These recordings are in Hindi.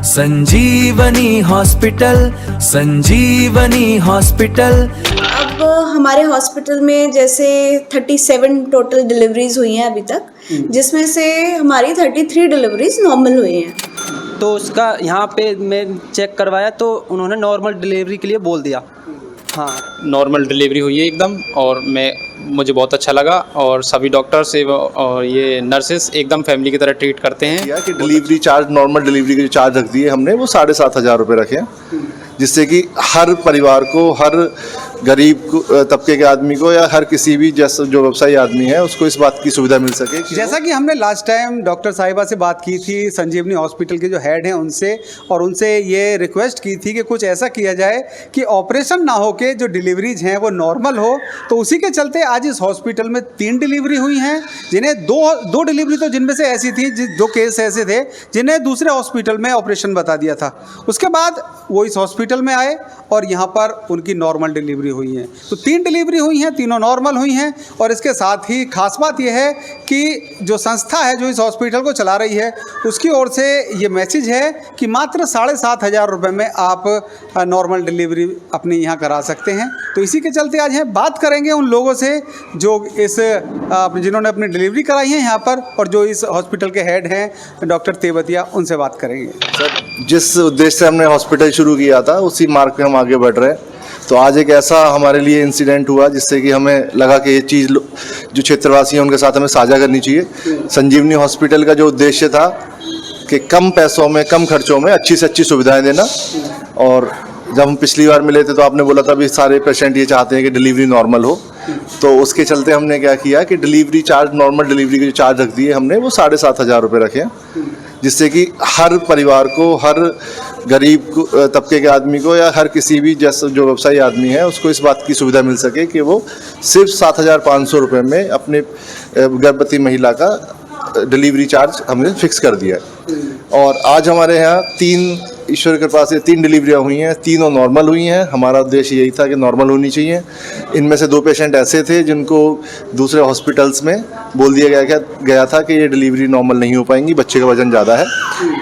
संजीवनी हॉस्पिटल, संजीवनी हॉस्पिटल। अब हमारे हॉस्पिटल में जैसे 37 टोटल डिलीवरीज हुई हैं अभी तक, जिसमें से हमारी 33 डिलीवरीज नॉर्मल हुई हैं। तो उसका यहाँ पे मैं चेक करवाया तो उन्होंने नॉर्मल डिलीवरी के लिए बोल दिया। हाँ, नॉर्मल डिलीवरी हुई है एकदम, और मुझे बहुत अच्छा लगा, और सभी डॉक्टर्स और ये नर्सेस एकदम फैमिली की तरह ट्रीट करते हैं। कि डिलीवरी चार्ज, नॉर्मल डिलीवरी के जो चार्ज रख दिए हमने वो 7,500 रुपये रखे हैं, जिससे कि हर परिवार को, हर गरीब तबके के आदमी को या हर किसी भी जैसा जो व्यवसायी आदमी है उसको इस बात की सुविधा मिल सके। जैसा कि हमने लास्ट टाइम डॉक्टर साहिबा से बात की थी, संजीवनी हॉस्पिटल के जो हेड हैं उनसे, और उनसे ये रिक्वेस्ट की थी कि कुछ ऐसा किया जाए कि ऑपरेशन ना हो के जो डिलीवरीज हैं वो नॉर्मल हो। तो उसी के चलते आज इस हॉस्पिटल में 3 डिलीवरी हुई हैं, जिन्हें दो डिलीवरी तो जिनमें से ऐसी थी, 2 केस ऐसे थे जिन्हें दूसरे हॉस्पिटल में ऑपरेशन बता दिया था। उसके बाद वो इस हॉस्पिटल में आए और यहाँ पर उनकी नॉर्मल डिलीवरी हुई है। तो 3 डिलीवरी हुई हैं, तीनों नॉर्मल हुई हैं। और इसके साथ ही खास बात यह है कि जो संस्था है जो इस हॉस्पिटल को चला रही है, उसकी ओर से ये मैसेज है कि मात्र 7,500 रुपये में आप नॉर्मल डिलीवरी अपने यहाँ करा सकते हैं। तो इसी के चलते आज हम बात करेंगे उन लोगों से जो जिन्होंने अपनी डिलीवरी कराई है यहाँ पर, और जो इस हॉस्पिटल के हेड हैं डॉक्टर तेवतिया, उनसे बात करेंगे। सर, जिस उद्देश्य से हमने हॉस्पिटल शुरू किया था उसी मार्ग पे हम आगे बढ़ रहे हैं। तो आज एक ऐसा हमारे लिए इंसिडेंट हुआ जिससे कि हमें लगा कि ये चीज़ जो क्षेत्रवासी हैं उनके साथ हमें साझा करनी चाहिए। संजीवनी हॉस्पिटल का जो उद्देश्य था कि कम पैसों में, कम खर्चों में अच्छी से अच्छी सुविधाएं देना। और जब हम पिछली बार मिले थे तो आपने बोला था भी सारे पेशेंट ये चाहते हैं कि डिलीवरी नॉर्मल हो। तो उसके चलते हमने क्या किया कि डिलीवरी चार्ज, नॉर्मल डिलीवरी के जो चार्ज रख दिए हमने वो 7,500 रुपये रखे हैं, जिससे कि हर परिवार को, हर गरीब तबके के आदमी को या हर किसी भी जैसा जो व्यवसायी आदमी है उसको इस बात की सुविधा मिल सके कि वो सिर्फ 7,500 रुपये में अपने गर्भवती महिला का डिलीवरी चार्ज हमने फिक्स कर दिया है। और आज हमारे यहाँ 3, ईश्वर की कृपा से 3 डिलीवरियाँ हुई हैं, तीनों नॉर्मल हुई हैं। हमारा उद्देश्य यही था कि नॉर्मल होनी चाहिए। इनमें से 2 पेशेंट ऐसे थे जिनको दूसरे हॉस्पिटल्स में बोल दिया गया था कि ये डिलीवरी नॉर्मल नहीं हो पाएंगी, बच्चे का वजन ज़्यादा है।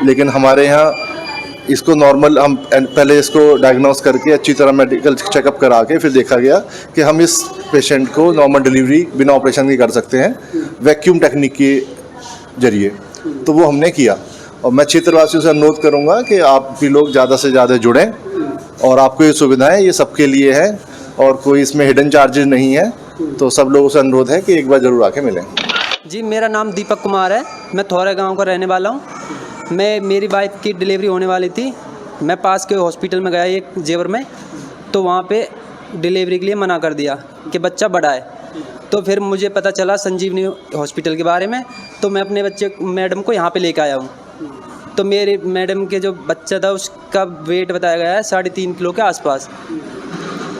लेकिन हमारे यहाँ इसको नॉर्मल, हम पहले इसको डायग्नोस करके अच्छी तरह मेडिकल चेकअप करा के फिर देखा गया कि हम इस पेशेंट को नॉर्मल डिलीवरी बिना ऑपरेशन के कर सकते हैं, वैक्यूम टेक्निक के जरिए। तो वो हमने किया। और मैं क्षेत्रवासियों से अनुरोध करूंगा कि आप भी लोग ज़्यादा से ज़्यादा जुड़ें, और आपको ये सुविधाएं ये सबके लिए है और कोई इसमें हिडन चार्जेस नहीं है। तो सब लोगों से अनुरोध है कि एक बार ज़रूर आके मिलें। जी, मेरा नाम दीपक कुमार है, मैं थोड़ा गांव का रहने वाला हूँ। मेरी वाइफ की डिलीवरी होने वाली थी। मैं पास के हॉस्पिटल में गया एक जेवर में, तो वहाँ पे डिलीवरी के लिए मना कर दिया कि बच्चा बड़ा है। तो फिर मुझे पता चला संजीवनी हॉस्पिटल के बारे में, तो मैं अपने मैडम को यहाँ पे लेकर आया हूँ। तो मेरे मैडम के जो बच्चा था उसका वेट बताया गया है 3.5 किलो के आसपास।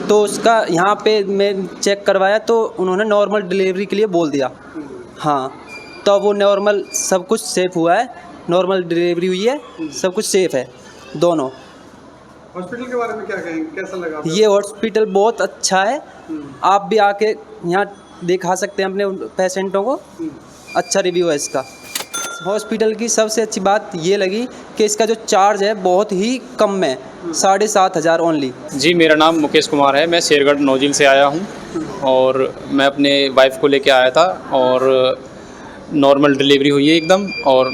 तो उसका यहाँ पे मैं चेक करवाया तो उन्होंने नॉर्मल डिलीवरी के लिए बोल दिया। हाँ, तो वो नॉर्मल सब कुछ सेफ़ हुआ है, नॉर्मल डिलीवरी हुई है, सब कुछ सेफ़ है दोनों। हॉस्पिटल के बारे में क्या कहेंगे, कैसा लगा? ये हॉस्पिटल बहुत अच्छा है, आप भी आके यहाँ दिखा सकते हैं अपने पेशेंटों को। अच्छा रिव्यू है इसका। हॉस्पिटल की सबसे अच्छी बात ये लगी कि इसका जो चार्ज है बहुत ही कम है, 7,500 ओनली। जी, मेरा नाम मुकेश कुमार है, मैं शेरगढ़ नौजिल से आया हूँ, और मैं अपने वाइफ को लेके आया था, और नॉर्मल डिलीवरी हुई है एकदम, और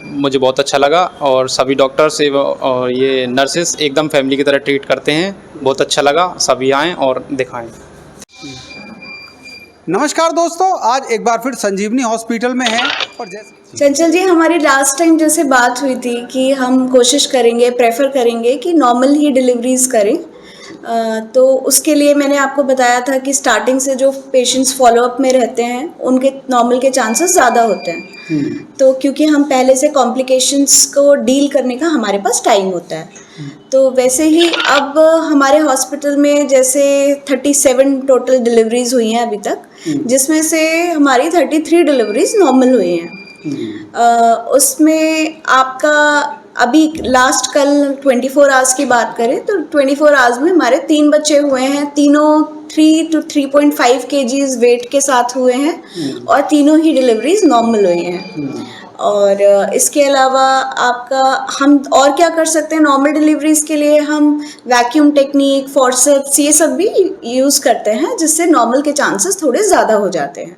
मुझे बहुत अच्छा लगा। और सभी डॉक्टर्स और ये नर्सेस एकदम फैमिली की तरह ट्रीट करते हैं, बहुत अच्छा लगा। सभी आएँ और दिखाएँ। नमस्कार दोस्तों, आज एक बार फिर संजीवनी हॉस्पिटल में हैं। और जैसे चंचल जी, हमारी लास्ट टाइम जैसे बात हुई थी कि हम कोशिश करेंगे, प्रेफर करेंगे कि नॉर्मल ही डिलीवरीज करें। तो उसके लिए मैंने आपको बताया था कि स्टार्टिंग से जो पेशेंट्स फॉलोअप में रहते हैं उनके नॉर्मल के चांसेस ज़्यादा होते हैं। तो क्योंकि हम पहले से कॉम्प्लिकेशंस को डील करने का हमारे पास टाइम होता है। तो वैसे ही अब हमारे हॉस्पिटल में जैसे 37 टोटल डिलीवरीज हुई हैं अभी तक, जिसमें से हमारी 33 डिलीवरीज नॉर्मल हुई हैं। उसमें आपका अभी लास्ट कल 24 आवर्स की बात करें तो 24 आवर्स में हमारे 3 बच्चे हुए हैं। तीनों 3 to 3.5 kgs वेट के साथ हुए हैं और तीनों ही डिलीवरीज नॉर्मल हुई हैं। और इसके अलावा आपका हम और क्या कर सकते हैं नॉर्मल डिलीवरीज़ के लिए, हम वैक्यूम टेक्निक, फॉर्सेप्स, ये सब भी यूज़ करते हैं जिससे नॉर्मल के चांसेस थोड़े ज़्यादा हो जाते हैं।